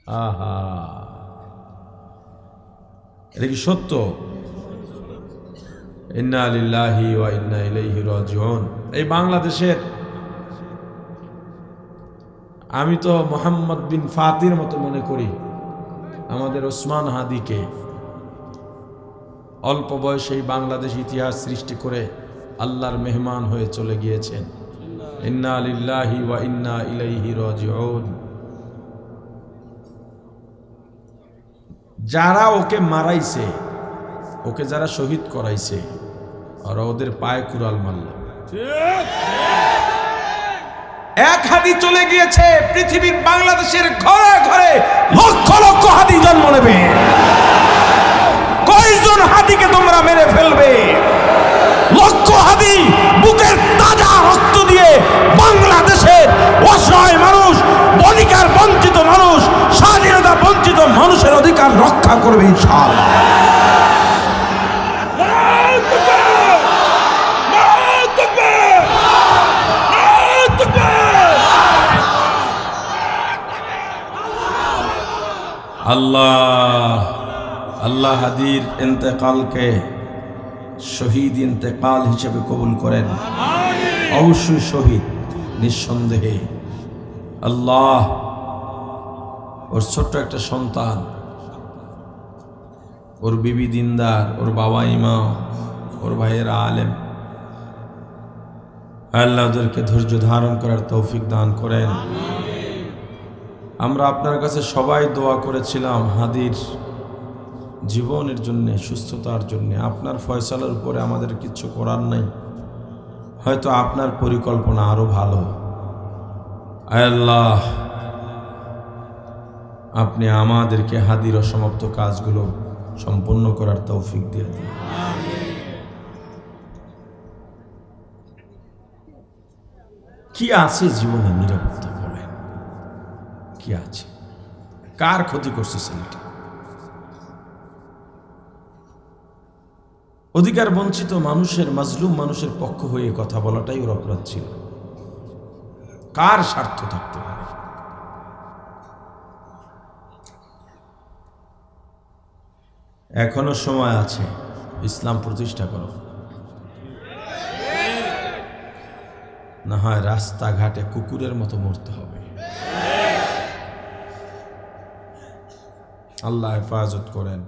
আহা, এটা কি সত্য? ইন্না লিল্লাহি ওয়া ইন্না ইলাইহি রাজিউন। এই বাংলাদেশের, আমি তো মোহাম্মদ বিন ফাতির মতো মনে করি আমাদের ওসমান হাদিকে। অল্প বয়সেই বাংলাদেশ ইতিহাস সৃষ্টি করে আল্লাহর মেহমান হয়ে চলে গিয়েছেন। ইন্না লিল্লাহি ওয়া ইন্না ইলাইহি রাজিউন। যারা ওকে মারাইছে, ওকে যারা শহীদ করাইছে, ওরা ওদের পায়ে কুড়াল মারল। এক হাদি চলে গিয়েছে, পৃথিবীর বাংলাদেশের ঘরে ঘরে লক্ষ লক্ষ হাদি জন্ম নেবে। কয়জন হাদিকে তোমরা মেরে ফেলবে? লক্ষ হাদি বুকের তাজা রক্ত দিয়ে বাংলাদেশের অসহায় মানুষ, অধিকার বঞ্চিত মানুষ, স্বাধীনতা বঞ্চিত মানুষের অধিকার রক্ষা করবে ইনশাআল্লাহ। আল্লাহ আল্লাহ হাদির ইন্তেকালকে শহীদ ইন্তেকাল হিসেবে কবুল করেন। অবশ্যই শহীদ, নিঃসন্দেহে। আল্লাহ ওর ছোট্ট একটা সন্তান, ওর বিবি দিনদার, ওর বাবা ইমাম, ওর ভাইয়েরা আলেম, আল্লাহ ওদেরকে ধৈর্য ধারণ করার তৌফিক দান করেন। আমরা আপনার কাছে সবাই দোয়া করেছিলাম হাদির জীবনের জন্য, সুস্থতার জন্য। আপনার ফয়সালার উপরে আমাদের কিচ্ছু করার নাই, হয়তো আপনার পরিকল্পনা আরো ভালো। আল্লাহ আপনি আমাদেরকে হাদির অসমাপ্ত কাজগুলো সম্পন্ন করার তৌফিক দিয়ে দিন। কি আছে জীবনে নিরাপত্তা? বলেন, কি আছে? কার ক্ষতি করছে ছেলেটা? অধিকার বঞ্চিত মানুষের, মাজলুম মানুষের পক্ষ হয়ে কথা বলাটাই ওর অপরাধ ছিল। কার স্বার্থ থাকতে পারে? এখনো সময় আছে, ইসলাম প্রতিষ্ঠা করো, না হয় রাস্তাঘাটে কুকুরের মতো মরতে হবে। আল্লাহ হেফাজত করেন।